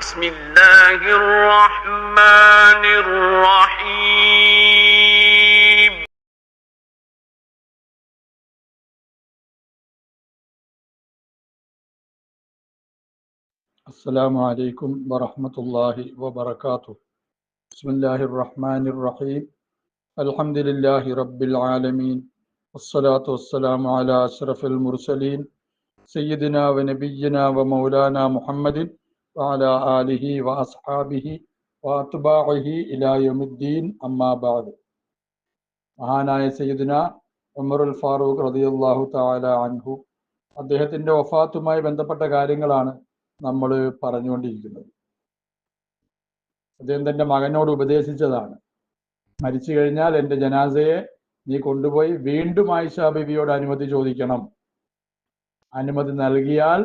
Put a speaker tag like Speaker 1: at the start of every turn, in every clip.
Speaker 1: بسم الله الرحمن الرحيم.
Speaker 2: السلام عليكم ورحمة الله وبركاته. بسم الله الرحمن الرحيم. الحمد لله رب العالمين، والصلاة والسلام على أشرف المرسلين سيدنا ونبينا ومولانا محمد وعلى آله وأصحابه وأتباعه إلى يوم الدين. أما بعد. മഹാനായ സയ്യിദുന ഉമറുൽ ഫാറൂഖ് റളിയല്ലാഹു തആല അൻഹു അദ്ദേഹത്തിന്റെ വഫാത്തുമായി ബന്ധപ്പെട്ട കാര്യങ്ങളാണ് നമ്മൾ പറഞ്ഞുകൊണ്ടിരിക്കുന്നത്. അദ്ദേഹം തന്റെ മകനോട് ഉപദേശിച്ചതാണ്, മരിച്ചു കഴിഞ്ഞാൽ എൻ്റെ ജനാസയെ നീ കൊണ്ടുപോയി വീണ്ടും ആയിഷ ബീവിയോട് അനുമതി ചോദിക്കണം. അനുമതി നൽകിയാൽ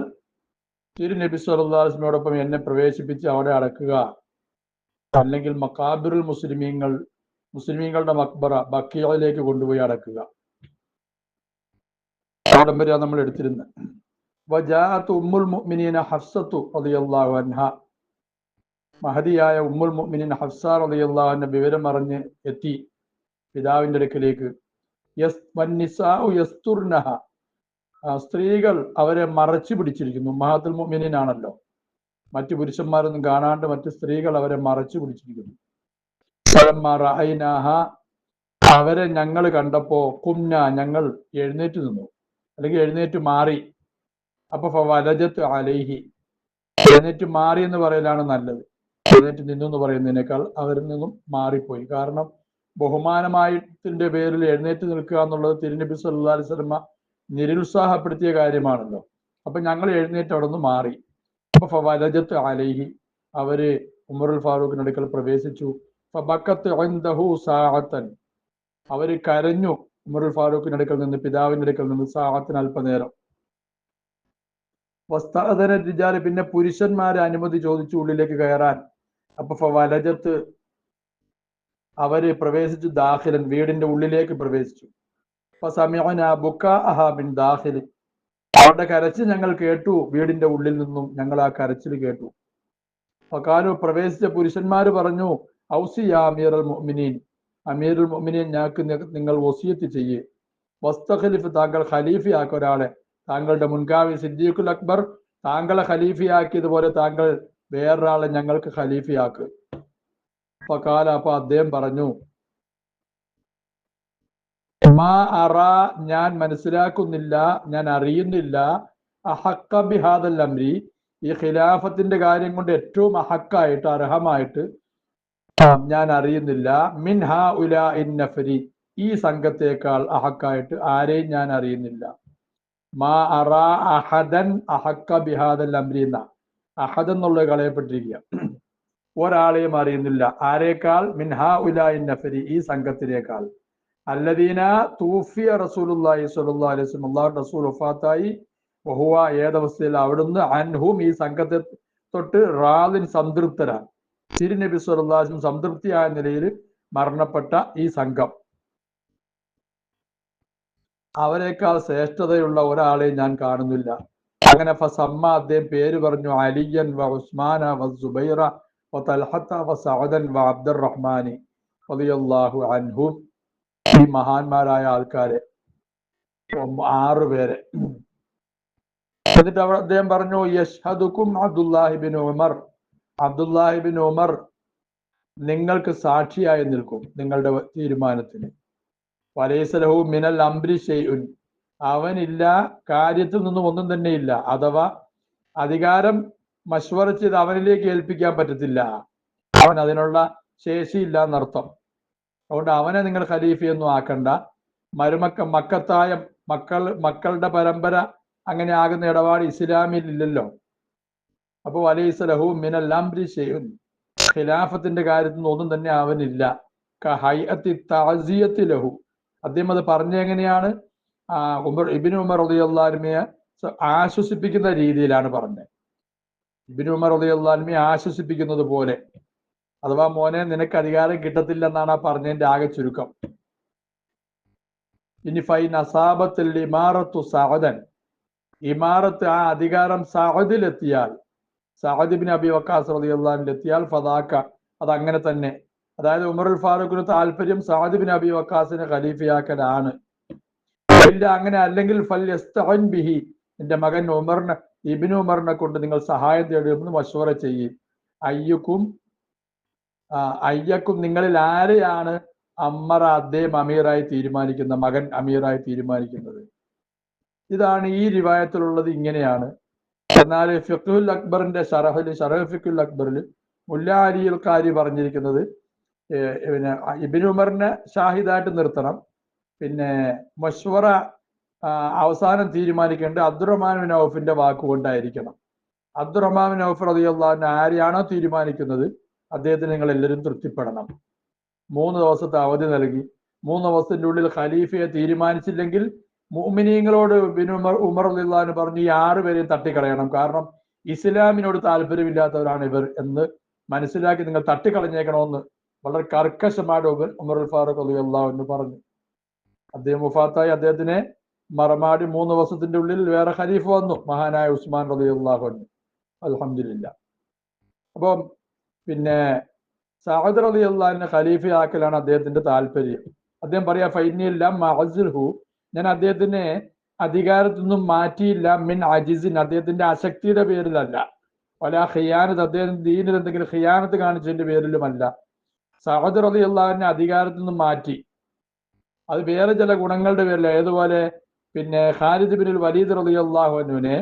Speaker 2: തിരുനബി സ്വല്ലല്ലാഹു അലൈഹി വസല്ലമയോടൊപ്പം എന്നെ പ്രവേശിപ്പിച്ച് അവിടെ അടക്കുക, അല്ലെങ്കിൽ മഖാബിറുൽ മുസ്ലിമീങ്ങളുടെ മക്ബറ ബഖീഇലേക്ക് കൊണ്ടുപോയി അടക്കുക. അവിടം വരെ നമ്മൾ എടുത്തിരുന്നത്. വജാഅത്ത് ഉമ്മുൽ മുഅ്മിനീന ഹഫ്സത്തു റളിയല്ലാഹു അൻഹ, മഹദിയായ ഉമ്മുൽ മുഅ്മിനീൻ ഹഫ്സ റളിയല്ലാഹു അൻഹ വിവരം അറിഞ്ഞ് എത്തി പിതാവിന്റെ അടുക്കലേക്ക്. വന്നിസാഉ യസ്തുർനഹ, സ്ത്രീകൾ അവരെ മറച്ചു പിടിച്ചിരിക്കുന്നു. ഉമ്മഹാത്തുൽ മുഅ്മിനീൻ ആണല്ലോ, മറ്റു പുരുഷന്മാരൊന്നും കാണാണ്ട് മറ്റു സ്ത്രീകൾ അവരെ മറച്ചു പിടിച്ചിരിക്കുന്നു. ഫലമ്മാ റഅയ്നാഹ, അവരെ ഞങ്ങൾ കണ്ടപ്പോ ഖുംന, ഞങ്ങൾ എഴുന്നേറ്റ് നിന്നു, അല്ലെങ്കിൽ എഴുന്നേറ്റ് മാറി. അപ്പൊ ഫവലജത്ത് അലൈഹി, എഴുന്നേറ്റ് മാറി എന്ന് പറയലാണ് നല്ലത്, എഴുന്നേറ്റ് നിന്നു എന്ന് പറയുന്നതിനേക്കാൾ അവരിൽ നിന്നും മാറിപ്പോയി. കാരണം ബഹുമാനമായതിന്റെ പേരിൽ എഴുന്നേറ്റ് നിൽക്കുക എന്നുള്ളത് തിരുനബി സല്ലല്ലാഹു അലൈഹി വസല്ലമ നിരുത്സാഹപ്പെടുത്തിയ കാര്യമാണല്ലോ. അപ്പൊ ഞങ്ങൾ എഴുന്നേറ്റ് അവിടെ നിന്ന് മാറി. അപ്പൊ ഫവലജത്ത് അലൈഹി, അവര് ഉമറുൽ ഫാറൂഖിന്റെ അടുക്കൽ പ്രവേശിച്ചു. ഫബക്കത്ത് ഇൻദഹു സാഅത്തൻ, അവര് കരഞ്ഞു ഉമറുൽ ഫാറൂഖിന്റെ അടുക്കൽ നിന്ന്, പിതാവിന്റെ അടുക്കൽ നിന്ന്, സാഅത്തിന് അല്പനേരം. വസ്തഅദന റിജാൽ, പിന്നെ പുരുഷന്മാരെ അനുമതി ചോദിച്ചു ഉള്ളിലേക്ക് കയറാൻ. അപ്പൊ ഫവലജത്ത്, അവര് പ്രവേശിച്ചു ദാഖിലൻ, വീടിന്റെ ഉള്ളിലേക്ക് പ്രവേശിച്ചു. ഫസമിഅനാ ബുകാഅഹ മിൻ ദാഖിൽ, അവരുടെ കരച്ചിൽ ഞങ്ങൾ കേട്ടു, വീടിന്റെ ഉള്ളിൽ നിന്നും ഞങ്ങൾ ആ കരച്ചിൽ കേട്ടു. ഫഖാലു, പ്രവേശിച്ച പുരുഷന്മാര് പറഞ്ഞു, ഔസി യാ അമീറുൽ മുഅ്മിനീൻ, അമീറുൽ മുഅ്മിനീൻ, ഞങ്ങൾക്ക് നിങ്ങൾ വസിയത്ത് ചെയ്യേ. വസ്തഖലിഫ്, താങ്കൾ ഖലീഫയാക്ക ഒരാളെ, താങ്കളുടെ മുൻകാവി സിദ്ദീഖുൽ അക്ബർ താങ്കളെ ഖലീഫയാക്കിയതുപോലെ താങ്കൾ വേറൊരാളെ ഞങ്ങൾക്ക് ഖലീഫയാക്ക്. ഫഖാല, അപ്പൊ അദ്ദേഹം പറഞ്ഞു, മാ അറ, ഞാൻ മനസ്സിലാക്കുന്നില്ല, ഞാൻ അറിയുന്നില്ല, അഹക്ക ബിഹാദൽ അംരി, ഈ ഖിലാഫത്തിന്റെ കാര്യം കൊണ്ട് ഏറ്റവും അഹക്കായിട്ട് അർഹമായിട്ട് ഞാൻ അറിയുന്നില്ല, മിൻ ഹാ ഉലാ ഇൻ നഫരി, ഈ സംഘത്തേക്കാൾ അഹക്കായിട്ട് ആരെയും ഞാൻ അറിയുന്നില്ല. മാ അറ അഹദൻ അഹക്ക ബിഹാദൽ അംരി എന്ന അഹദ് എന്നുള്ളത് കളയപ്പെട്ടിരിക്കുക, ഒരാളെയും അറിയുന്നില്ല. ആരേക്കാൾ? മിൻ ഹാ ഉലാ ഇൻ നഫരി, ഈ സംഘത്തിനേക്കാൾ. അല്ലദീന തൂഫിയ റസൂലുള്ളാഹി സ്വല്ലല്ലാഹു അലൈഹി വസല്ലം, അല്ലാഹുവിന്റെ റസൂൽ വഫാത്തായി, വഹുവ, ഏതവസ്ഥയിൽ, അവിടുന്ന്, അൻഹും, ഈ സംഘത്തെ തൊട്ട്, റാദിൻ, സംതൃപ്തരാണ്, തിരുനബി സ്വല്ലല്ലാഹു അലൈഹി വസല്ലം സംതൃപ്തിയായ നിലയിൽ മരണപ്പെട്ട ഈ സംഘം, അവരെക്കാൾ ശ്രേഷ്ഠതയുള്ള ഒരാളെ ഞാൻ കാണുന്നില്ല. അങ്ങനെ ഫസമ്മ, അദ്ദേഹം പേര് പറഞ്ഞു, അലിയൻ വ ഉസ്മാന വ സുബൈറ വ തൽഹത്ത വ സഅദൻ വ അബ്ദുർറഹ്മാനി റളിയല്ലാഹു അൻഹും, ഈ മഹാന്മാരായ ആൾക്കാരെ 6 പേരെ. എന്നിട്ട് അദ്ദേഹം പറഞ്ഞു, യശ്ഹദുക്കും അബ്ദുല്ലാഹിബിൻ ഉമർ, അബ്ദുല്ലാഹിബിൻ ഉമർ നിങ്ങൾക്ക് സാക്ഷിയായി നിൽക്കും നിങ്ങളുടെ തീരുമാനത്തിന്. വലൈസ ലഹു മിനൽ അംരി ശൈഉൻ, അവനില്ല കാര്യത്തിൽ നിന്നും ഒന്നും തന്നെ ഇല്ല, അഥവാ അധികാരം മശ്വറ ചെയ്ത് അവനിലേക്ക് ഏൽപ്പിക്കാൻ പറ്റത്തില്ല, അവൻ അതിനുള്ള ശേഷിയില്ല എന്നർത്ഥം. അതുകൊണ്ട് അവനെ നിങ്ങൾ ഖലീഫയൊന്നും ആക്കണ്ട. മക്കത്തായ മക്കളുടെ പരമ്പര അങ്ങനെ ആകുന്ന ഇടപാട് ഇസ്ലാമിൽ ഇല്ലല്ലോ. അപ്പൊ വലൈസ ലഹു മിനൽ അംരി ശൈഉൻ, ഖിലാഫത്തിന്റെ കാര്യത്തിൽ നിന്ന് ഒന്നും തന്നെ അവനില്ല. കഹൈഅത്തി തഅസിയത്തി ലഹു, അദ്ദേഹം അത് പറഞ്ഞ എങ്ങനെയാണ്? ഇബ്നു ഉമർ റളിയല്ലാഹു അൻഹുവിനെ ആശ്വസിപ്പിക്കുന്ന രീതിയിലാണ് പറഞ്ഞത്. ഇബ്നു ഉമർ റളിയല്ലാഹു അൻഹുവിനെ ആശ്വസിപ്പിക്കുന്നത് പോലെ, അഥവാ മോനെ, നിനക്ക് അധികാരം കിട്ടത്തില്ലെന്നാണ് ആ പറഞ്ഞതിന്റെ ആകെ ചുരുക്കം. ഇനി ഫൈൻ അസാബത്തുൽ ഇമാറത്തു സഅദൻ, ഇമാറത്ത്, ആ അധികാരം സഅദിലെത്തിയാൽ, സഅദ് ഇബ്നു അബി വക്കാസ് റളിയല്ലാഹു അൻഹു എത്തിയാൽ ഫദാക്ക, അത് അങ്ങനെ തന്നെ. അതായത് ഉമറുൽ ഫാറൂഖിന് താല്പര്യം സഅദ് ഇബ്നു അബി വക്കാസിനെ ഖലീഫയാക്കലാണ്. ഇല്ല അങ്ങനെ അല്ലെങ്കിൽ ഫൽ യസ്തഅൻ ബിഹി, എന്റെ മകൻ ഉമറിനെ ഇബ്നു ഉമറിനെ കൊണ്ട് നിങ്ങൾ സഹായം തേടുമെന്ന് മശ്വറ ചെയ്യും. അയ്യക്കും നിങ്ങളിൽ ആരെയാണ് അമ്മറ അദ്ദേഹം അമീറായി തീരുമാനിക്കുന്ന, മകൻ അമീറായി തീരുമാനിക്കുന്നത്? ഇതാണ് ഈ റിവായത്തിലുള്ളത്, ഇങ്ങനെയാണ്. എന്നാൽ ഫിഖ്ഹുൽ അക്ബറിന്റെ ഷറഹ് ഫിഖ്ഹുൽ അക്ബറിൽ മുല്ലാ അലിയുൽ ഖാരി പറഞ്ഞിരിക്കുന്നത് പിന്നെ ഇബ്നു ഉമറിനെ ഷാഹിദായിട്ട് നിർത്തണം, പിന്നെ മശ്വറ അവസാനം തീരുമാനിക്കേണ്ടത് അബ്ദുറഹ്മാൻ ബിൻ ഔഫിന്റെ വാക്കുകൊണ്ടായിരിക്കണം. അബ്ദുറഹ്മാൻ ബിൻ ഔഫ് റളിയല്ലാഹു അൻഹു ആരെയാണോ തീരുമാനിക്കുന്നത് അദ്ദേഹത്തിന് നിങ്ങൾ എല്ലാവരും തൃപ്തിപ്പെടണം. 3 ദിവസത്തെ അവധി നൽകി. 3 ദിവസത്തിന്റെ ഉള്ളിൽ ഖലീഫയെ തീരുമാനിച്ചില്ലെങ്കിൽ മുഅ്മിനീങ്ങളോട് ഉമർ റളിയല്ലാഹു അൻഹു പറഞ്ഞു, ഈ 6 പേരെയും തട്ടിക്കളയണം, കാരണം ഇസ്ലാമിനോട് താല്പര്യമില്ലാത്തവരാണ് ഇവർ എന്ന് മനസ്സിലാക്കി നിങ്ങൾ തട്ടിക്കളഞ്ഞേക്കണമെന്ന് വളരെ കർക്കശമായിട്ട് ഉമർ ഫാറൂഖ് റളിയല്ലാഹു അൻഹു പറഞ്ഞു. അദ്ദേഹം വഫാത്തായി. അദ്ദേഹത്തിനെ മറമാടി 3 ദിവസത്തിന്റെ ഉള്ളിൽ വേറെ ഖലീഫ വന്നു, മഹാനായ ഉസ്മാൻ റളിയല്ലാഹു അൻഹു. അൽഹംദുലില്ലാ. അപ്പം പിന്നെ സഅദ് റളിയല്ലാഹു അൻഹു ഖലീഫയാക്കലാണ് അദ്ദേഹത്തിന്റെ താല്പര്യം. അദ്ദേഹം പറയാ ഫൈനില്ല മഅസ്ഹു, ഞാൻ അദ്ദേഹത്തിനെ അധികാരത്തിൽ നിന്നും മാറ്റിയില്ല, മിൻ അജിസിൻ, അദ്ദേഹത്തിന്റെ അശക്തിയുടെ പേരിലല്ല, വല ഖിയാനത്ത്, അദ്ദേഹം ദീനിൽ എന്തെങ്കിലും ഖിയാനത്ത് കാണിച്ചതിന്റെ പേരിലുമല്ല. സഅദ് റളിയല്ലാഹു അൻഹു അധികാരത്തിൽ നിന്നും മാറ്റി, അത് വേറെ ചില ഗുണങ്ങളുടെ പേരില. ഏതുപോലെ പിന്നെ ഖാലിദ് ബിൻ വലീദ് റളിയല്ലാഹു അൻഹുവിനെ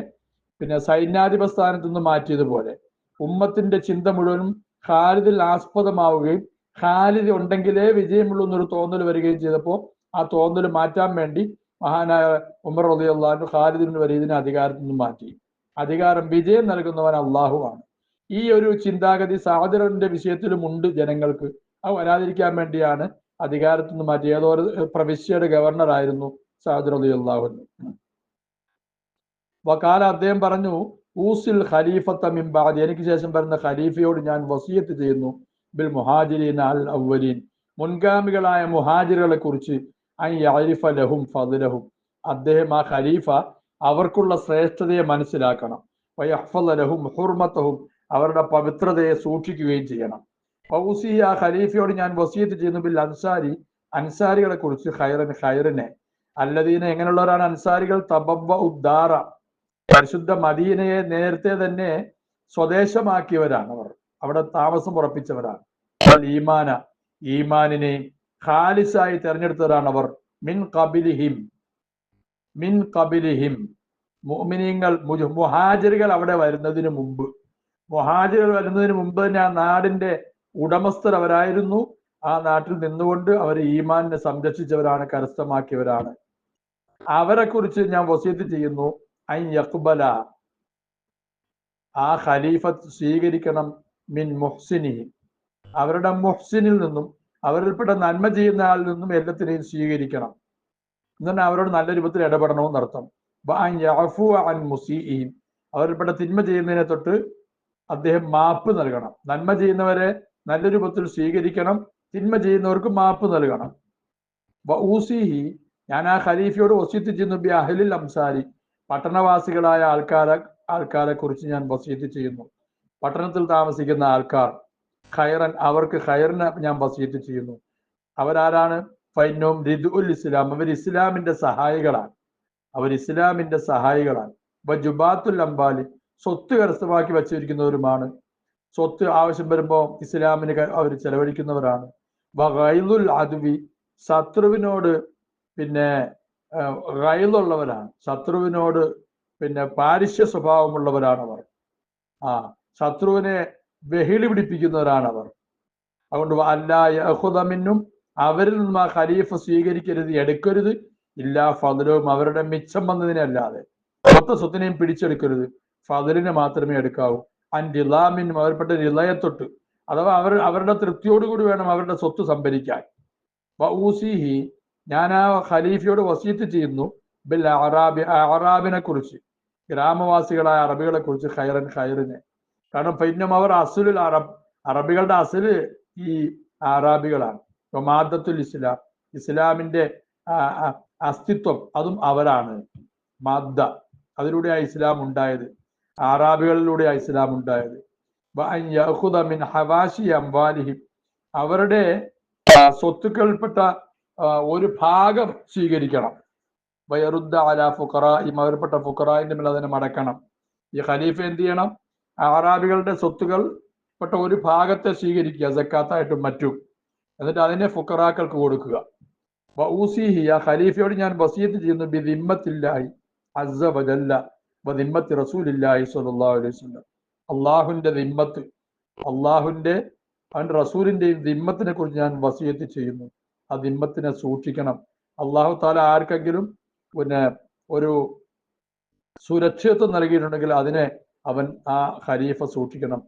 Speaker 2: പിന്നെ സൈന്യാധിപ സ്ഥാനത്ത് നിന്ന് മാറ്റിയതുപോലെ ഉമ്മത്തിന്റെ ചിന്ത മുഴുവനും ഖാലിദിൽ ആസ്പദമാവുകയും ഖാലിദ് ഉണ്ടെങ്കിലേ വിജയമുള്ളൂ എന്നൊരു തോന്നൽ വരികയും ചെയ്തപ്പോൾ ആ തോന്നൽ മാറ്റാൻ വേണ്ടി മഹാനായ ഉമർ റളിയല്ലാഹു അൻഹു ഖാലിദ് ബിൻ വലീദിനെ അധികാരത്തിൽ നിന്ന് മാറ്റി. അധികാരം വിജയം നൽകുന്നവൻ അള്ളാഹുവാണ്. ഈ ഒരു ചിന്താഗതി സഅദിന്റെ വിഷയത്തിലും ഉണ്ട് ജനങ്ങൾക്ക്. അത് വരാതിരിക്കാൻ വേണ്ടിയാണ് അധികാരത്തിൽ നിന്ന് മാറ്റി. ഏതോ ഒരു പ്രവിശ്യയുടെ ഗവർണർ ആയിരുന്നു സഅദ് റളിയല്ലാഹു അൻഹു. വകാല, അദ്ദേഹം പറഞ്ഞു, ഊസിൽ ഖലീഫത്ത മിൻ ബഅദി, എനിക്ക് ശേഷം വരുന്ന ഖലീഫയോട് ഞാൻ വസിയത്ത് ചെയ്യുന്നു, ബിൽ മുഹാജിരീന അൽ അവ്വലീൻ, മുൻഗാമികളായ മുഹാജിറുകളെ കുറിച്ച്, അൻ യഅരിഫ ലഹും ഫദ്ലഹും, അദ്ദേഹം ആ ഖലീഫ അവർക്കുള്ള ശ്രേഷ്ഠതയെ മനസ്സിലാക്കണം, വയഹ്ഫള ലഹും ഹുർമതഹും, അവരുടെ പവിത്രതയെ സൂക്ഷിക്കുകയും ചെയ്യണം. ഫൗസി, ആ ഖലീഫയോട് ഞാൻ വസിയത്ത് ചെയ്യുന്നു, ബിൽ അൻസാരി, അൻസാരികളെ കുറിച്ച്, ഖൈറിനെ, അല്ലദീന, എങ്ങനെയുള്ളവരാണ് അൻസാരികൾ, തബവ്വ ഉദ്ദാറ, പരിശുദ്ധ മദീനയെ നേരത്തെ തന്നെ സ്വദേശമാക്കിയവരാണ് അവർ, അവിടെ താമസം ഉറപ്പിച്ചവരാണ്. ഈമാന, ഈമാനിനെ ഖാലിസായി തെരഞ്ഞെടുത്തവരാണ് അവർ. മിൻ ഖബിലിഹിം, മുഅ്മിനീങ്ങൾ മുഹാജിറുകൾ അവിടെ വരുന്നതിന് മുമ്പ്, മുഹാജിറുകൾ വരുന്നതിന് മുമ്പ് തന്നെ ആ നാടിന്റെ ഉടമസ്ഥർ അവരായിരുന്നു. ആ നാട്ടിൽ നിന്നുകൊണ്ട് അവർ ഈമാനിനെ സംരക്ഷിച്ചവരാണ്, കരസ്ഥമാക്കിയവരാണ്. അവരെ കുറിച്ച് ഞാൻ വസിയത്ത് ചെയ്യുന്നു, അൻ യഖ്ബല, ആ ഖലീഫത്ത് സ്വീകരിക്കണം, മിൻ മുഹ്സിനിഹി, അവരുടെ മുഹ്സിനിൽ നിന്നും, അവരിൽപ്പെട്ട നന്മ ചെയ്യുന്ന ആളിൽ നിന്നും എല്ലാത്തിനെയും സ്വീകരിക്കണം. എന്നാൽ അവരോട് നല്ല രൂപത്തിൽ ഇടപെടണമെന്ന് അർത്ഥം. അൻ യഅഫു അൻ മുസീഇഹിം, അവരിൽപ്പെട്ട തിന്മ ചെയ്യുന്നതിനെ തൊട്ട് അദ്ദേഹം മാപ്പ് നൽകണം. നന്മ ചെയ്യുന്നവരെ നല്ല രൂപത്തിൽ സ്വീകരിക്കണം, തിന്മ ചെയ്യുന്നവർക്ക് മാപ്പ് നൽകണം. വഊസിഹി, ഞാൻ ആ ഖലീഫയോട് വസിയത്ത് ചെയ്യുന്നു, ബി അഹ്ലിൽ അംസാരി, പട്ടണവാസികളായ ആൾക്കാരെ കുറിച്ച് ഞാൻ വസിയത്ത് ചെയ്യുന്നു. പട്ടണത്തിൽ താമസിക്കുന്ന ആൾക്കാർ, ഖൈറൻ, അവർക്ക് ഖൈറിനെ ഞാൻ വസിയത്ത് ചെയ്യുന്നു. അവരാരാണ്? ഫൈനും റിദുൽ ഇസ്ലാം, അവർ ഇസ്ലാമിന്റെ സഹായികളാണ്, അവർ ഇസ്ലാമിന്റെ സഹായികളാണ്. ജുബാത്തുൽ അംബാലി, സ്വത്ത് കരസ്ഥമാക്കി വച്ചിരിക്കുന്നവരുമാണ്. സ്വത്ത് ആവശ്യം വരുമ്പോൾ ഇസ്ലാമിന് അവർ ചെലവഴിക്കുന്നവരാണ്. വഗൈലുൽ അദ്വി, ശത്രുവിനോട് പിന്നെ ഗൈലുള്ളവരാണ്, ശത്രുവിനോട് പിന്നെ പാരിശ്യ സ്വഭാവമുള്ളവരാണ് അവർ. ശത്രുവിനെ വെഹിളി പിടിപ്പിക്കുന്നവരാണ് അവർ. അതുകൊണ്ട് അല്ലാ യഖുദ മിന്നും, അവരിൽ നിന്നും ആ ഖലീഫ സ്വീകരിക്കരുത്, എടുക്കരുത്, ഇല്ലാ ഫദ്ലവും, അവരുടെ മിച്ചം വന്നതിനെ അല്ലാതെ, മൊത്ത സ്വത്തിനെയും പിടിച്ചെടുക്കരുത്, ഫദ്ലിനെ മാത്രമേ എടുക്കാവൂ. അൻ റിളാമിനും, അവരുടെ റിളയത്തൊട്ട്, അഥവാ അവരുടെ തൃപ്തിയോടുകൂടി വേണം അവരുടെ സ്വത്ത് സംഭരിക്കാൻ. വഊസിഹി, ഞാൻ ആ ഖലീഫയോട് വസിയത്ത് ചെയ്യുന്നു, ബിൽ അറാബിനെ കുറിച്ച്, ഗ്രാമവാസികളായ അറബികളെ കുറിച്ച്, ഖൈറിനെ. കാരണം പിന്നെ അവർ അസുലുൽ അറബ്, അറബികളുടെ അസുല് ഈ അറാബികളാണ്. മാദത്തുൽ ഇസ്ലാം, ഇസ്ലാമിന്റെ അസ്തിത്വം അതും അവരാണ്. മാദ്ദ, അതിലൂടെയാണ് ഇസ്ലാം ഉണ്ടായത്. ആറാബികളിലൂടെ ഇസ്ലാം ഉണ്ടായത്. മിൻ ഹവാശി അംവാലിഹിം, അവരുടെ സ്വത്തുക്കൾപ്പെട്ട ഒരു ഭാഗം സ്വീകരിക്കണം. വയറുദ്ദ അല ഫുഖറാഇം, അവരുപ്പെട്ട ഫുഖറായിന്റെ മേൽ അതിനെ മടക്കണം. ഈ ഖലീഫ എന്ത് ചെയ്യണം? ആറാബികളുടെ സ്വത്തുകൾ പെട്ട ഒരു ഭാഗത്തെ സ്വീകരിക്കുക, സക്കാത്തായിട്ടും മറ്റും, എന്നിട്ട് അതിനെ ഫുഖറാക്കൾക്ക് കൊടുക്കുക. വഊസിഹി, ആ ഖലീഫയോട് ഞാൻ വസിയത്ത് ചെയ്യുന്നു, ബിദിമ്മത്തില്ലാഹി അസ്സ വജല്ല വദിമ്മത്തി റസൂലില്ലാഹി സ്വല്ലല്ലാഹു അലൈഹി വസല്ലം, അള്ളാഹുവിന്റെ ദിമ്മത്ത്, അള്ളാഹുവിന്റെ അവന്റെ റസൂലിന്റെയും ദിമ്മത്തിനെ കുറിച്ച് ഞാൻ വസിയത്ത് ചെയ്യുന്നു. ആ ദിമ്മത്തിനെ സൂക്ഷിക്കണം. അള്ളാഹു താല ആർക്കെങ്കിലും ഒരു സുരക്ഷിതത്വം നൽകിയിട്ടുണ്ടെങ്കിൽ അതിനെ അവൻ, ആ ഖലീഫ സൂക്ഷിക്കണം.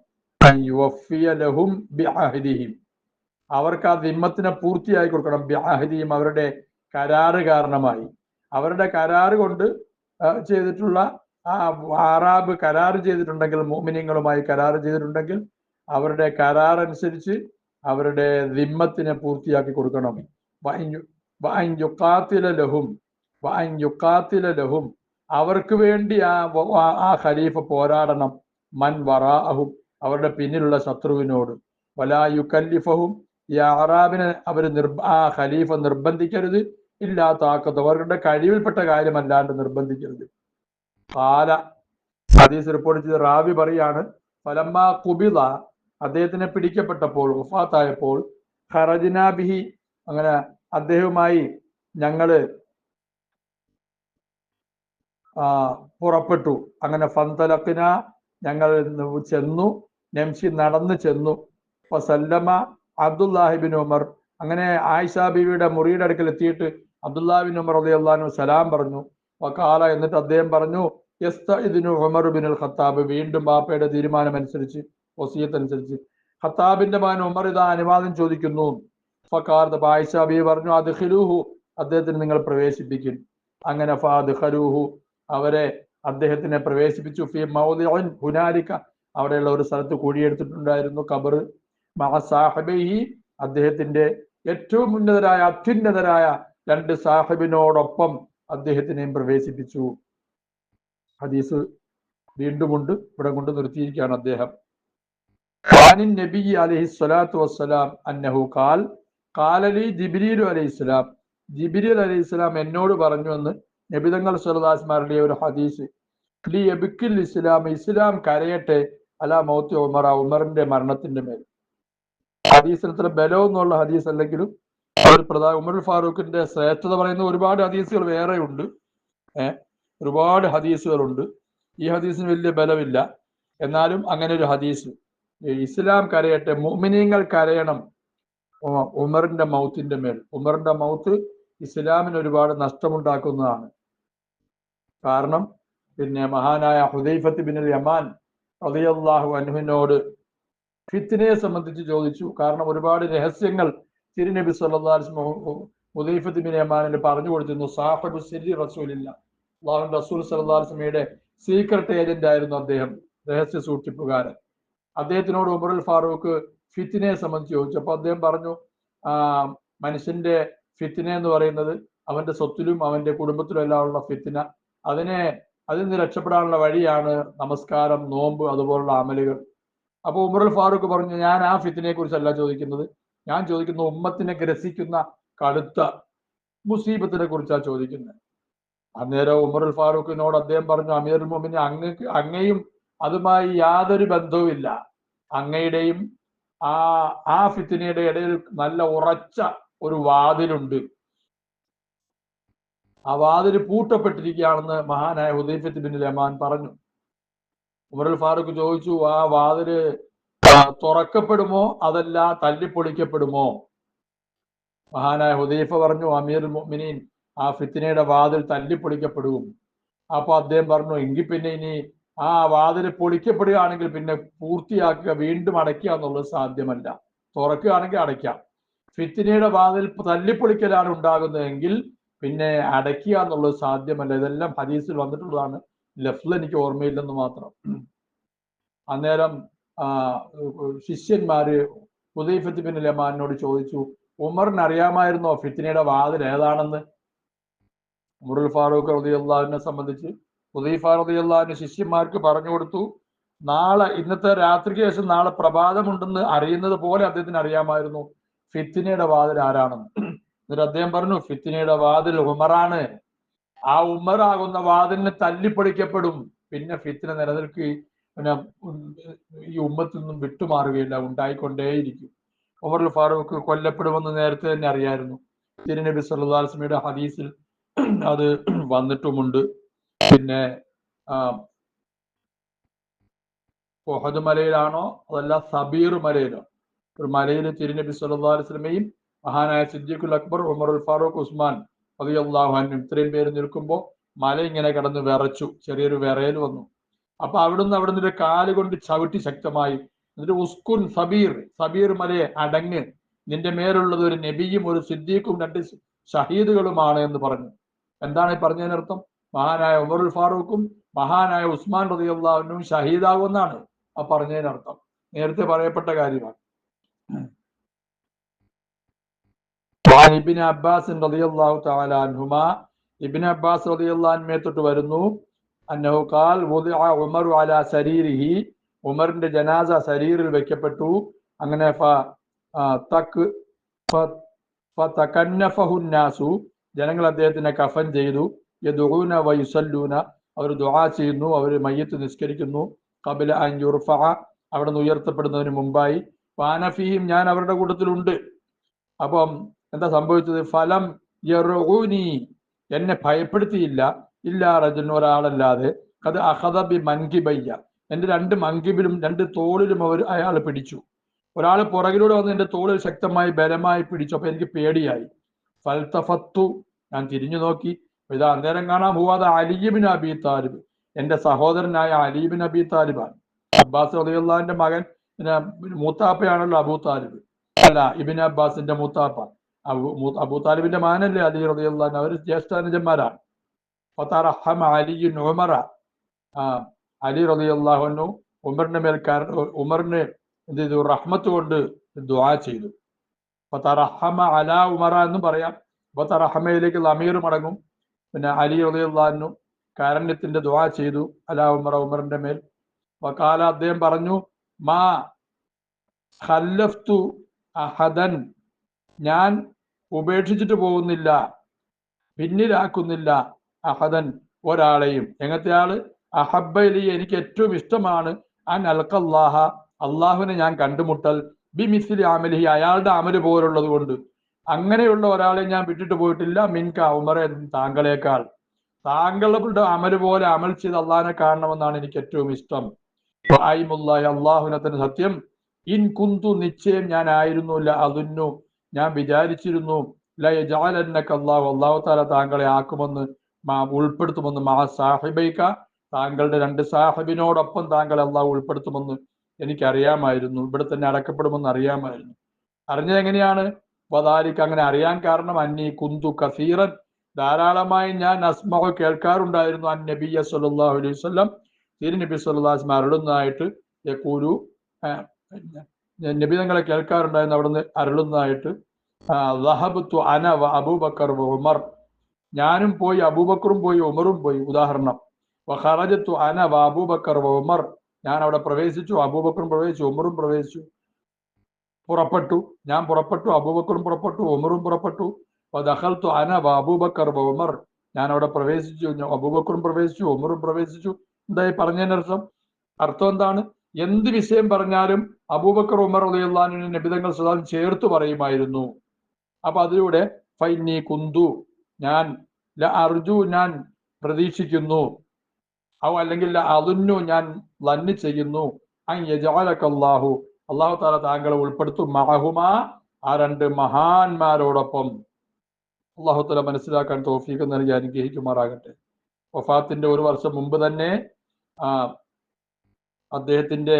Speaker 2: ലഹും ബിഅഹ്ദിഹിം, അവർക്ക് ആ ദിമ്മത്തിനെ പൂർത്തിയായി കൊടുക്കണം. ബിഅഹ്ദിഹിം, അവരുടെ കരാറ് കാരണമായി, അവരുടെ കരാറ് കൊണ്ട് ചെയ്തിട്ടുള്ള ആ ആറാബ് കരാറ് ചെയ്തിട്ടുണ്ടെങ്കിൽ, മുഅ്മിനീങ്ങളുമായി കരാറ് ചെയ്തിട്ടുണ്ടെങ്കിൽ അവരുടെ കരാർ അനുസരിച്ച് അവരുടെ ദിമ്മത്തിനെ പൂർത്തിയാക്കി കൊടുക്കണം. വഅൻ യുഖാത്തില ലഹും, അവർക്ക് വേണ്ടി ആ ഖലീഫ പോരാടണം. മൻ വറാഅഹും, അവരുടെ പിന്നിലുള്ള ശത്രുവിനോട്. വലാ യുകല്ലിഫഹും, ഈ അറാബിനെ ആ ഖലീഫ നിർബന്ധിക്കരുത്. ഇല്ലാ താക്കത്ത്, അവരുടെ കഴിവിൽപ്പെട്ട കാര്യമല്ലാണ്ട് നിർബന്ധിക്കരുത്. ഖാല, ഹദീസ് റിപ്പോർട്ട് ചെയ്ത റാവി പറയാണ്, ഫലമ്മാ ഖുബിദ, അദ്ദേഹത്തിനെ പിടിക്കപ്പെട്ടപ്പോൾ, വഫാത്തായപ്പോൾ, ഖറജ്നാ ബിഹി, അങ്ങനെ അദ്ദേഹവുമായി ഞങ്ങള് പുറപ്പെട്ടു. അങ്ങനെ ഫന്തലഖ്ന, ഞങ്ങൾ ചെന്നു, നംശി നടന്നു ചെന്നു. ഫസല്ലമ അബ്ദുല്ലാഹിബിൻ ഉമർ, അങ്ങനെ ആയിഷാ ബീവിയുടെ മുറിയുടെ അടുക്കൽ എത്തിയിട്ട് അബ്ദുല്ലാഹിബിൻ ഉമർ റളിയല്ലാഹു അൻഹു സലാം പറഞ്ഞു. വഖാല, എന്നിട്ട് അദ്ദേഹം പറഞ്ഞു, യസ്തഇദ്നു ഉമർ ബിനുൽ ഖത്താബ്, വീണ്ടും ബാപ്പയുടെ തീരുമാനം അനുസരിച്ച്, വസിയത്ത് അനുസരിച്ച് ഖത്താബിന്റെ മകൻ ഉമർ ഇതാ അനുവാദം ചോദിക്കുന്നു. ഫഖാല, ആയിഷാ ബീവി പറഞ്ഞു, അദ്ഖിലൂഹു, അദ്ദേഹത്തിന് നിങ്ങൾ പ്രവേശിപ്പിക്കും. അങ്ങനെ ഫഅദ്ഖലൂഹു, അവരെ അദ്ദേഹത്തിനെ പ്രവേശിപ്പിച്ചു. ഫീ മൗദിഉൻ ഹുനാലിക, അവിടെയുള്ള ഒരു സ്ഥലത്ത് കുഴിയെടുത്തിട്ടുണ്ടായിരുന്നു, ഖബർ. മഅ സാഹിബൈഹി, അദ്ദേഹത്തിന്റെ ഏറ്റവും ഉന്നതരായ അത്യുന്നതരായ രണ്ട് സാഹിബിനോടൊപ്പം അദ്ദേഹത്തിനെയും പ്രവേശിപ്പിച്ചു. ഹദീസ് വീണ്ടുമുണ്ട്, ഇവിടെ കൊണ്ട് നിർത്തിയിരിക്കുകയാണ് അദ്ദേഹം. നബി അലൈഹി സ്വലാത്തു വസ്സലാം അന്നഹു ഖാൽ, ഖാലലി ജിബ്രീൽ അലൈഹിസ്സലാം, ജിബ്രീൽ അലൈഹിസ്സലാം എന്നോട് പറഞ്ഞു എന്ന് നബിതങ്ങൾ സ്വല്ലല്ലാഹു അലൈഹി വസല്ലം ഒരു ഹദീസ്. ലി യബ്കിൽ ഇസ്ലാം, ഇസ്ലാം കരയട്ടെ, അലാ മൗത്തി ഉമർ, ഉമറിന്റെ മരണത്തിന്റെ മേൽ. ഹദീസിന് ഇത്ര ബലം എന്നുള്ള ഹദീസ് അല്ലെങ്കിലും ഒരു ഉമർ ഫാറൂഖിന്റെ ശ്രേഷ്ഠത പറയുന്ന ഒരുപാട് ഹദീസുകൾ വേറെ ഉണ്ട്. ഒരുപാട് ഹദീസുകളുണ്ട്. ഈ ഹദീസിന് വലിയ ബലമില്ല, എന്നാലും അങ്ങനെ ഒരു ഹദീസ്, ഇസ്ലാം കരയട്ടെ, മുഅ്മിനീങ്ങൾ കരയണം ഉമറിന്റെ മൗത്തിന്റെ മേൽ. ഉമറിന്റെ മൗത്ത് ഇസ്ലാമിന് ഒരുപാട് നഷ്ടമുണ്ടാക്കുന്നതാണ്. കാരണം മഹാനായ ഹുദൈഫത്ത് ബിനുൽ യമാൻ റളിയല്ലാഹു അൻഹുവിനോട് ഫിത്നയെ സംബന്ധിച്ച് ചോദിച്ചു. കാരണം ഒരുപാട് രഹസ്യങ്ങൾ തിരുനബി സല്ലല്ലാഹു അലൈഹി വസല്ലം ഹുദൈഫത്ത് ബിൻ യമാനിന് പറഞ്ഞു കൊടുത്തിരുന്നു. സാഹിബു സിരി റസൂലില്ല, അല്ലാഹുവിന്റെ റസൂൽ സല്ലല്ലാഹു അലൈഹി വസല്ലമയുടെ സീക്രട്ട് ഏജന്റ് ആയിരുന്നു അദ്ദേഹം, രഹസ്യ സൂക്ഷിപ്പുകാരൻ. അദ്ദേഹത്തിനോട് ഉമറുൽ ഫാറൂഖ് ഫിത്നയെ സംബന്ധിച്ച് ചോദിച്ചു. അപ്പൊ അദ്ദേഹം പറഞ്ഞു, മനുഷ്യന്റെ ഫിത്ന എന്ന് പറയുന്നത് അവന്റെ സ്വത്തിലും അവന്റെ കുടുംബത്തിലും എല്ലാം ഉള്ള ഫിത്ന, അതിൽ നിന്ന് രക്ഷപ്പെടാനുള്ള വഴിയാണ് നമസ്കാരം, നോമ്പ്, അതുപോലുള്ള അമലുകൾ. അപ്പൊ ഉമറുൽ ഫാറൂഖ് പറഞ്ഞു, ഞാൻ ആ ഫിത്നയെ കുറിച്ചല്ല ചോദിക്കുന്നത്, ഞാൻ ചോദിക്കുന്ന ഉമ്മത്തിനെ ഗ്രസിക്കുന്ന കടുത്ത മുസീബത്തിനെ കുറിച്ചാണ് ചോദിക്കുന്നത്. അന്നേരം ഉമറുൽ ഫാറൂഖിനോട് അദ്ദേഹം പറഞ്ഞു, അമീറുൽ മുഅ്മിനീൻ, അങ്ങയും അതുമായി യാതൊരു ബന്ധവുമില്ല. അങ്ങയുടെയും ആ ഫിത്നയുടെ ഇടയിൽ നല്ല ഉറച്ച ഒരു വാതിലുണ്ട്, ആ വാതിൽ പൂട്ടപ്പെട്ടിരിക്കുകയാണെന്ന് മഹാനായ ഹുദൈഫത്ത് ബിനുൽ യമാൻ പറഞ്ഞു. ഉമറുൽ ഫാറൂഖ് ചോദിച്ചു, ആ വാതില് തുറക്കപ്പെടുമോ അതല്ല തല്ലിപ്പൊളിക്കപ്പെടുമോ? മഹാനായ ഹുദൈഫ പറഞ്ഞു, അമീറുൽ മുഅ്മിനീൻ, ആ ഫിത്നയുടെ വാതിൽ തല്ലിപ്പൊളിക്കപ്പെടും. അപ്പൊ അദ്ദേഹം പറഞ്ഞു, എങ്കിൽ പിന്നെ ഇനി ആ വാതിൽ പൊളിക്കപ്പെടുകയാണെങ്കിൽ പിന്നെ പൂർത്തിയാക്കുക, വീണ്ടും അടയ്ക്കുക എന്നുള്ളത് സാധ്യമല്ല. തുറക്കുകയാണെങ്കിൽ അടയ്ക്കാം, ഫിത്നയുടെ വാതിൽ തല്ലിപ്പൊളിക്കലാണ് ഉണ്ടാകുന്നതെങ്കിൽ പിന്നെ അടയ്ക്കുക എന്നുള്ളത് സാധ്യമല്ല. ഇതെല്ലാം ഹദീസിൽ വന്നിട്ടുള്ളതാണ്, ലഫ്ള് എനിക്ക് ഓർമ്മയില്ലെന്ന് മാത്രം. അന്നേരം ശിഷ്യന്മാര് ഹുദൈഫത്ത് ബിൻ യമാനോട് ചോദിച്ചു, ഉമറിന് അറിയാമായിരുന്നോ ഫിത്നയുടെ വാതിൽ ഏതാണെന്ന്? ഉമറുൽ ഫാറൂഖ് റളിയല്ലാഹു അൻഹുവിനെ സംബന്ധിച്ച് ഹുദൈഫ റളിയല്ലാഹു അൻഹു ശിഷ്യന്മാർക്ക് പറഞ്ഞു കൊടുത്തു. നാളെ, ഇന്നത്തെ രാത്രിക്ക് ശേഷം നാളെ പ്രഭാതമുണ്ടെന്ന് അറിയുന്നത് പോലെ അദ്ദേഹത്തിന് അറിയാമായിരുന്നു ഫിത്നയുടെ വാതിൽ ആരാണെന്ന്. എന്നിട്ട് അദ്ദേഹം പറഞ്ഞു, ഫിത്നയുടെ വാതിൽ ഉമറാണ്. ആ ഉമറാകുന്ന വാതിലിന് തല്ലിപ്പൊളിക്കപ്പെടും. പിന്നെ ഫിത്ന നിലനിൽക്കുകയും പിന്നെ ഈ ഉമ്മത്തിൽ നിന്നും വിട്ടുമാറുകയില്ല, ഉണ്ടായിക്കൊണ്ടേയിരിക്കും. ഉമറുൽ ഫാറൂഖ് കൊല്ലപ്പെടുമെന്ന് നേരത്തെ തന്നെ അറിയായിരുന്നു. തിരുനബി സല്ലല്ലാഹു അലൈഹി വസല്ലമയുടെ ഹദീസിൽ അത് വന്നിട്ടുമുണ്ട്. പിന്നെ ഉഹദ് മലയിലാണോ അതല്ല സബീർ മലയിലോ, ഒരു മലയിൽ തിരുനബി സല്ലല്ലാഹു അലൈഹി വസല്ലമയും മഹാനായ സിദ്ദീഖുൽ അക്ബർ, ഉമറുൽ ഫാറൂഖ്, ഉസ്മാൻ റളിയല്ലാഹു അൻഹും ഇത്രയും പേര് നിൽക്കുമ്പോൾ മല ഇങ്ങനെ കിടന്ന് വിറച്ചു, ചെറിയൊരു വിറയൽ വന്നു. അപ്പൊ അവിടുന്ന് ഒരു കാല് കൊണ്ട് ചവിട്ടി ശക്തമായി. എന്നിട്ട് ഉസ്കുൻ സബീർ, സബീർ മലയെ അടങ്ങ്, നിന്റെ മേലുള്ളത് ഒരു നബിയും ഒരു സിദ്ദീഖും 2 ഷഹീദുകളുമാണ് എന്ന് പറഞ്ഞു. എന്താണ് ഈ പറഞ്ഞതിനർത്ഥം? മഹാനായ ഉമറുൽ ഫാറൂഖും മഹാനായ ഉസ്മാൻ റളിയല്ലാഹു അൻഹും ഷഹീദാകുമെന്നാണ് ആ പറഞ്ഞതിനർത്ഥം. നേരത്തെ പറയപ്പെട്ട കാര്യമാണ്. ഇബ്നു അബ്ബാസ് റളിയല്ലാഹു തആല അൻഹുമാ, ഇബ്നു അബ്ബാസ് റളിയല്ലാഹു അൻഹുമേ തൊട്ട് വരുന്നു, അന്നഹു ഖാൽ വുദിഅ ഉമറു അലാ സരീരിഹി, ഉമറിന്റെ ജനാസ സരീറിൽ വെക്കപ്പെട്ടു. അങ്ങനെ ഫതകന്നഫഹു നാസു, ജനങ്ങൾ അദ്ദേഹത്തിനെ കഫൻ ചെയ്തു. യദുഊന വയുസല്ലൂന, അവർ ദുആ ചെയ്യുന്നു, അവർ മയ്യത്ത് നിസ്കരിക്കുന്നു. ഖബല അൻ യുർഫഅ, അവിടെ നിന്ന് ഉയർത്തപ്പെടുന്നതിന് മുമ്പായി. ഫാനഫീഹിം, ഞാൻ അവരുടെ കൂട്ടത്തിലുണ്ട്. അപ്പം എന്താ സംഭവിച്ചത്? ഫലം യർഊനി, എന്നെ ഭയപ്പെടുത്തിയില്ല, ഇല്ലാ റജുൻ, ഒരാളല്ലാതെ, അത് അഖദ ബി മൻകിബയ്യ, എൻ്റെ 2 മൻകിബിലും 2 തോളിലും അയാൾ പിടിച്ചു. ഒരാൾ പുറകിലൂടെ വന്ന് എൻ്റെ തോളിൽ ശക്തമായി ബലമായി പിടിച്ചു. അപ്പൊ എനിക്ക് പേടിയായി. ഫൽതഫത്തു, ഞാൻ തിരിഞ്ഞു നോക്കി. ഇതാ അന്നേരം കാണാം, ഹുവദ അലി ഇബ്നു അബീ താലിബ്, എൻ്റെ സഹോദരനായ അലി ഇബ്നു അബീ താലിബാണ്. അബ്ബാസ് റളിയല്ലാഹുവിന്റെ മകൻ, പിന്നെ മൂത്താപ്പയാണല്ലോ അബൂ താലിബ്, അല്ല ഇബ്നു അബ്ബാസിന്റെ മൂത്താപ്പ. അബൂ താലിബിന്റെ മകനല്ലേ അലി റളിയല്ലാഹു അൻഹു, അവർ ജ്യേഷ്ഠാനുജന്മാരാണ്. ഫതറഹമ അലിയുൻ ഉമറ, അലി റളിയല്ലാഹു അൻഹു ഉമറിന്റെ മേൽ ഉമറിന് എന്ത് ചെയ്തു? റഹ്മത്ത് കൊണ്ട് ദുആ ചെയ്തു. ഫതറഹമ അലാ ഉമറ എന്നും പറയാം. ഫതറഹമയിലേക്ക് ലമീർ മടങ്ങും. പിന്നെ അലി റളിയല്ലാഹു അൻഹു കാരുണ്യത്തിന്റെ ദുആ ചെയ്തു അലാ ഉമറ, ഉമറിന്റെ മേൽ. വഖാല, അദ്ദേഹം പറഞ്ഞു, മാ ഖല്ലഫ്തു അഹദൻ, ഞാൻ ഉപേക്ഷിച്ചിട്ട് പോകുന്നില്ല, പിന്നിലാക്കുന്നില്ല, അഹദൻ, ഒരാളെയും. എങ്ങനത്തെ ആള്? അഹബ്ബലി, എനിക്ക് ഏറ്റവും ഇഷ്ടമാണ്, അൻ അൽഖല്ലാഹ, അള്ളാഹുവിനെ ഞാൻ കണ്ടുമുട്ടൽ, ബി മിസ്ലി അമലിഹി, അയാളുടെ അമല് പോലുള്ളത് കൊണ്ട്. അങ്ങനെയുള്ള ഒരാളെ ഞാൻ വിട്ടിട്ട് പോയിട്ടില്ല, മിൻക ഉമറെ, താങ്കളേക്കാൾ. താങ്കളുടെ അമല് പോലെ അമൽ ചെയ്ത് അള്ളാഹിനെ കാണണമെന്നാണ് എനിക്ക് ഏറ്റവും ഇഷ്ടം. അള്ളാഹുവിനെ തന്നെ സത്യം, ഇൻ കുന്തു, നിശ്ചയം ഞാൻ ആയിരുന്നു, അദുന്നു, ഞാൻ വിചാരിച്ചിരുന്നു, അള്ളാഹു തആല താങ്കളെ ആക്കുമെന്ന്, ഉൾപ്പെടുത്തുമെന്ന്, മാ സാഹിബൈക, താങ്കളുടെ 2 സാഹിബിനോടൊപ്പം താങ്കളെ അള്ളാഹു ഉൾപ്പെടുത്തുമെന്ന് എനിക്കറിയാമായിരുന്നു, ഇവിടെ തന്നെ അടക്കപ്പെടുമെന്ന് അറിയാമായിരുന്നു. അറിഞ്ഞത് എങ്ങനെയാണ്? വദാലിക, അങ്ങനെ അറിയാൻ കാരണം, അന്നി കുന്തു കസീറൻ, ധാരാളമായി ഞാൻ അസ്മഉ, കേൾക്കാറുണ്ടായിരുന്നു, അൻ നബിയ സല്ലല്ലാഹു അലൈഹി വസല്ലം, തിരുനബി സല്ലല്ലാഹു അലൈഹി വസല്ലം അരുളുന്നതായിട്ട്, യഖൂലു, നബി തങ്ങളെ കേൾക്കാറുണ്ടായിരുന്നു അവിടുന്ന് അരുളുന്നതായിട്ട്, ദഹബതു അന വ അബൂബക്കർ വ ഉമർ, ഞാനും പോയി, അബൂബക്കറും പോയി, ഉമറും പോയി. ഉദാഹരണം, വഖറജതു അന വ അബൂബക്കർ വ ഉമർ, ഞാൻ അവിടെ പ്രവേശിച്ചു, അബൂബക്കറും പ്രവേശിച്ചു, ഉമറും പ്രവേശിച്ചു. പുറപ്പെട്ടു, ഞാൻ പുറപ്പെട്ടു, അബൂബക്കറും പുറപ്പെട്ടു, ഉമറും പുറപ്പെട്ടു. വദഖൽതു അന വ അബൂബക്കർ വ ഉമർ, ഞാൻ അവിടെ പ്രവേശിച്ചു, അബൂബക്കറും പ്രവേശിച്ചു, ഉമറും പ്രവേശിച്ചു. എന്തായി പറഞ്ഞതിനർത്ഥം? അർത്ഥം എന്താണ്? എന്ത് വിഷയം പറഞ്ഞാലും അബൂബക്കർ, ഉമർ റളിയല്ലാഹു അൻഹു നബി തങ്ങൾ സല്ലല്ലാഹു അലൈഹി വസല്ലം ചേർത്ത് പറയുമായിരുന്നു. അപ്പൊ അതിലൂടെ ഫൈനി കുന്തു, ഞാൻ അർജു, ഞാൻ പ്രതീക്ഷിക്കുന്നു, അല്ലെങ്കിൽ അദുന്നു, ഞാൻ ലന്ന് ചെയ്യുന്നു, അൻ യജഅലകല്ലാഹു, അല്ലാഹു തആല താങ്കളെ ഉൾപ്പെടുത്തും, മഅഹുമാ, ആ 2 മഹാന്മാരോടൊപ്പം. അല്ലാഹു തആല മനസ്സിലാക്കാൻ തൗഫീഖ് നൽകി അനുഗ്രഹിക്കുമാറാകട്ടെ. വഫാത്തിന്റെ 1 വർഷം മുമ്പ് തന്നെ അദ്ദേഹത്തിന്റെ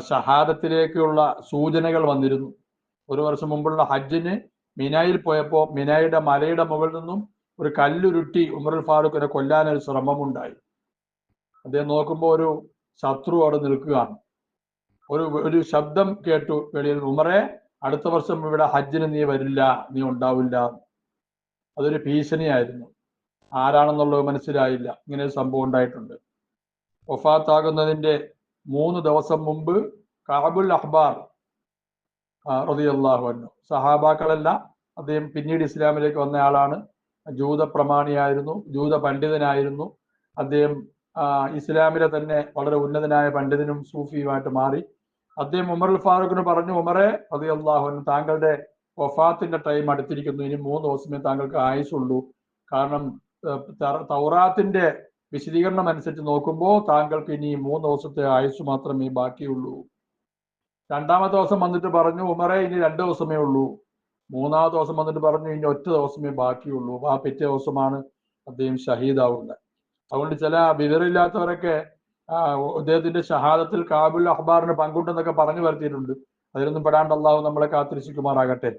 Speaker 2: ഷഹാദത്തിലേക്കുള്ള സൂചനകൾ വന്നിരുന്നു. 1 വർഷം മുമ്പുള്ള ഹജ്ജിന് മിനായിൽ പോയപ്പോൾ മിനായുടെ മലയുടെ മുകളിൽ നിന്നും ഒരു കല്ലുരുട്ടി ഉമറുൽ ഫാറൂഖിനെ കൊല്ലാനൊരു ശ്രമമുണ്ടായി. അദ്ദേഹം നോക്കുമ്പോൾ ഒരു ശത്രു അവിടെ നിൽക്കുകയാണ്. ഒരു ശബ്ദം കേട്ടു വെളിയിൽ, ഉമറെ, അടുത്ത വർഷം ഇവിടെ ഹജ്ജിന് നീ വരില്ല, നീ ഉണ്ടാവില്ല. അതൊരു ഭീഷണിയായിരുന്നു. ആരാണെന്നുള്ളത് മനസ്സിലായില്ല. ഇങ്ങനെ ഒരു സംഭവം ഉണ്ടായിട്ടുണ്ട്. വഫാത്താകുന്നതിന്റെ 3 ദിവസം മുമ്പ് കഅബുൽ അഹ്ബാർ റളിയല്ലാഹു അൻഹു, സഹാബാക്കളല്ല, അദ്ദേഹം പിന്നീട് ഇസ്ലാമിലേക്ക് വന്ന ആളാണ്. ജൂത പ്രമാണിയായിരുന്നു, ജൂത പണ്ഡിതനായിരുന്നു. അദ്ദേഹം ഇസ്ലാമിലെ തന്നെ വളരെ ഉന്നതനായ പണ്ഡിതനും സൂഫിയുമായിട്ട് മാറി. അദ്ദേഹം ഉമറുൽ ഫാറൂഖിന് പറഞ്ഞു, ഉമറെ റളിയല്ലാഹു അൻഹു, താങ്കളുടെ വഫാത്തിന്റെ ടൈം അടുത്തിരിക്കുന്നു, ഇനി 3 ദിവസമേ താങ്കൾക്ക് ആയുസുള്ളൂ. കാരണം തൗറാത്തിന്റെ വിശദീകരണം അനുസരിച്ച് നോക്കുമ്പോൾ താങ്കൾക്ക് ഇനി 3 ദിവസത്തെ ആയുസ് മാത്രമേ ബാക്കിയുള്ളൂ. 2-ാമത്തെ ദിവസം വന്നിട്ട് പറഞ്ഞു, ഉമറെ ഇനി 2 ദിവസമേ ഉള്ളൂ. 3-ാമത്തെ ദിവസം വന്നിട്ട് പറഞ്ഞു, ഇനി 1 ദിവസമേ ബാക്കിയുള്ളൂ. ആ പിറ്റേ ദിവസമാണ് അദ്ദേഹം ഷഹീദാവുന്നത്. അതുകൊണ്ട് ചില വിവരമില്ലാത്തവരൊക്കെ അദ്ദേഹത്തിന്റെ ഷഹാദത്തിൽ കഅബുൽ അഹ്ബാറിന് പങ്കുണ്ടെന്നൊക്കെ പറഞ്ഞു വരുത്തിയിട്ടുണ്ട്. അതിലൊന്നും പെടാണ്ട് അള്ളാഹു നമ്മളെ കാത്തിരക്ഷിക്കുമാറാകട്ടെ.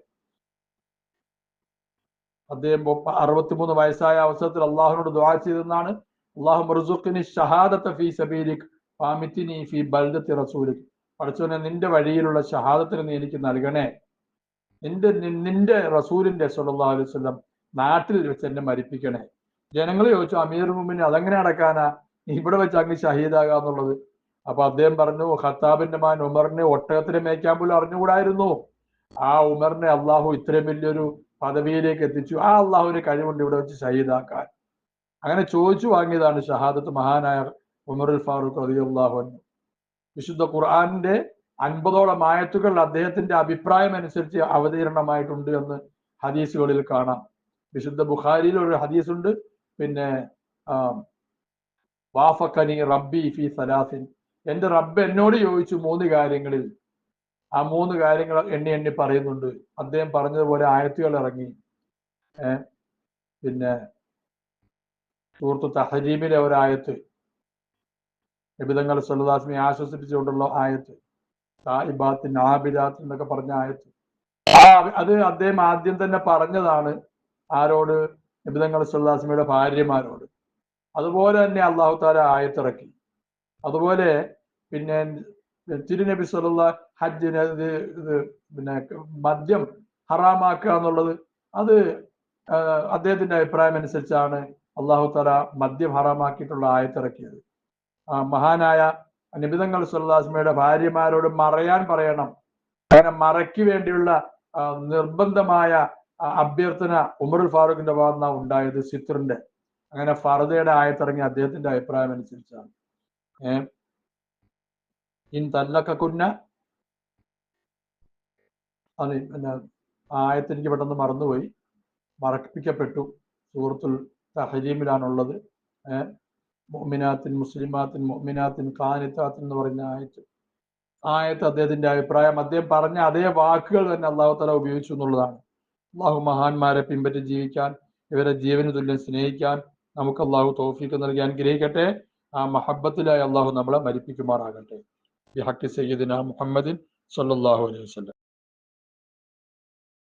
Speaker 2: അദ്ദേഹം 63 വയസ്സായ അവസരത്തിൽ അള്ളാഹുവിനോട് ദുആ ചെയ്തെന്നാണ്, അല്ലാഹുമ്മ ർസുഖ്നി ഷഹാദത ഫീ സബീലിക് ഫാമിത്നി ഫീ ബൽദത്തി റസൂലിക്. പഠിച്ചവനെ, നിന്റെ വഴിയിലുള്ള ഷഹാദത്തിന് നീ എനിക്ക് നൽകണേ, നിന്റെ റസൂലിന്റെ സ്വല്ലല്ലാഹു അലൈഹി വസല്ലം നാട്ടിൽ വെച്ച് എന്നെ മരിപ്പിക്കണേ. ജനങ്ങൾ ചോദിച്ചു, അമീർ മുഅ്മിനീൻ അതെങ്ങനെ നടക്കാനാ, ഇവിടെ വെച്ച് അങ്ങ് ഷഹീദാകാന്നുള്ളത്? അപ്പൊ അദ്ദേഹം പറഞ്ഞു, ഖത്താബിന്റെ മകൻ ഉമറിനെ ഒട്ടകത്തിനെ മേയ്ക്കാൻ പോലും അറിഞ്ഞുകൂടായിരുന്നു. ആ ഉമറിനെ അള്ളാഹു ഇത്രയും വലിയൊരു പദവിയിലേക്ക് എത്തിച്ചു. ആ അള്ളാഹുവിന് കഴിവുണ്ട് ഇവിടെ വെച്ച് ഷഹീദാക്കാൻ. അങ്ങനെ ചോദിച്ചു വാങ്ങിയതാണ് ഷഹാദത്ത് മഹാനായ ഉമറുൽ ഫാറൂഖ് റളിയല്ലാഹു അൻഹു. വിശുദ്ധ ഖുർആനിന്റെ 50ഓളം ആയത്തുകൾ അദ്ദേഹത്തിന്റെ അഭിപ്രായം അനുസരിച്ച് അവതീർണമായിട്ടുണ്ട് എന്ന് ഹദീസുകളിൽ കാണാം. വിശുദ്ധ ബുഖാരിയിൽ ഒരു ഹദീസുണ്ട്, പിന്നെ വാഫഖനി റബ്ബി ഫി സലാസിൻ, എന്റെ റബ്ബ് എന്നോട് ചോദിച്ചു 3 കാര്യങ്ങളിൽ. ആ 3 കാര്യങ്ങൾ എണ്ണി പറയുന്നുണ്ട്. അദ്ദേഹം പറഞ്ഞതുപോലെ ആയത്തുകൾ ഇറങ്ങി. പിന്നെ സൂറത്ത് തഹരീമിലെ ഒരായത്ത്, നബിതങ്ങൾ സല്ലല്ലാഹു അലൈഹി വസല്ലം ആശ്വസിപ്പിച്ചുകൊണ്ടുള്ള ആയത്ത്, സായിബാത്തിൻ ആബിദാത്തിൻ എന്നൊക്കെ പറഞ്ഞ ആയത്ത്, അത് അദ്ദേഹം ആദ്യം തന്നെ പറഞ്ഞതാണ്. ആരോട്? നബിതങ്ങൾ സല്ലല്ലാഹു അലൈഹി വസല്ലമയുടെ ഭാര്യമാരോട്. അതുപോലെ തന്നെ അള്ളാഹു തആല ആയത്തിറക്കി. അതുപോലെ പിന്നെ തിരുനബി സല്ലല്ലാഹു ഹജ്ജിന് പിന്നെ മദ്യം ഹറാമാക്കുക എന്നുള്ളത്, അത് അദ്ദേഹത്തിന്റെ അഭിപ്രായം അനുസരിച്ചാണ് അള്ളാഹു തആല മദ്യം ഹറാമാക്കിയിട്ടുള്ള ആയത്തിറക്കിയത്. മഹാനായ നബിതങ്ങൾ സല്ലല്ലാഹു അലൈഹി വസല്ലമയുടെ ഭാര്യമാരോട് മറയാൻ പറയണം. അങ്ങനെ മറയ്ക്ക് വേണ്ടിയുള്ള നിർബന്ധമായ അഭ്യർത്ഥന ഉമറുൽ ഫാറൂഖിന്റെ ഭാഗത്താണ് ഉണ്ടായത്, സിത്റിന്റെ. അങ്ങനെ ഫർദയുടെ ആയത്തിറങ്ങി അദ്ദേഹത്തിന്റെ അഭിപ്രായം അനുസരിച്ചാണ്. ഇൻ തല്ലഖകുന്ന, അത് പിന്നെ ആയത്ത് എനിക്ക് പെട്ടെന്ന് മറന്നുപോയി, മറപ്പിക്കപ്പെട്ടു. സൂറത്തുൽ തഹരീമിലാണുള്ളത്. മുഅ്മിനാത്തിൻ മുസ്ലിമാത്തിൻ മുഅ്മിനാത്തിൻ ഖാനിതാത്തിൻ എന്ന് പറയുന്ന ആയത്ത് അദ്ദേഹത്തിന്റെ അഭിപ്രായം, അദ്ദേഹം പറഞ്ഞ അതേ വാക്കുകൾ തന്നെ അള്ളാഹു തആല ഉപയോഗിച്ചു എന്നുള്ളതാണ്. അള്ളാഹു മഹാന്മാരെ പിൻപറ്റി ജീവിക്കാൻ, ഇവരെ ജീവന് തുല്യം സ്നേഹിക്കാൻ നമുക്ക് അള്ളാഹു തൗഫീഖ് നൽകി അനുഗ്രഹിക്കട്ടെ. ആ മഹബ്ബത്തിലായി അള്ളാഹു നമ്മളെ മരിപ്പിക്കുമാറാകട്ടെ. ബിഹഖി സയ്യിദിനാ മുഹമ്മദിൻ സ്വല്ലല്ലാഹു അലൈഹി വസല്ലം.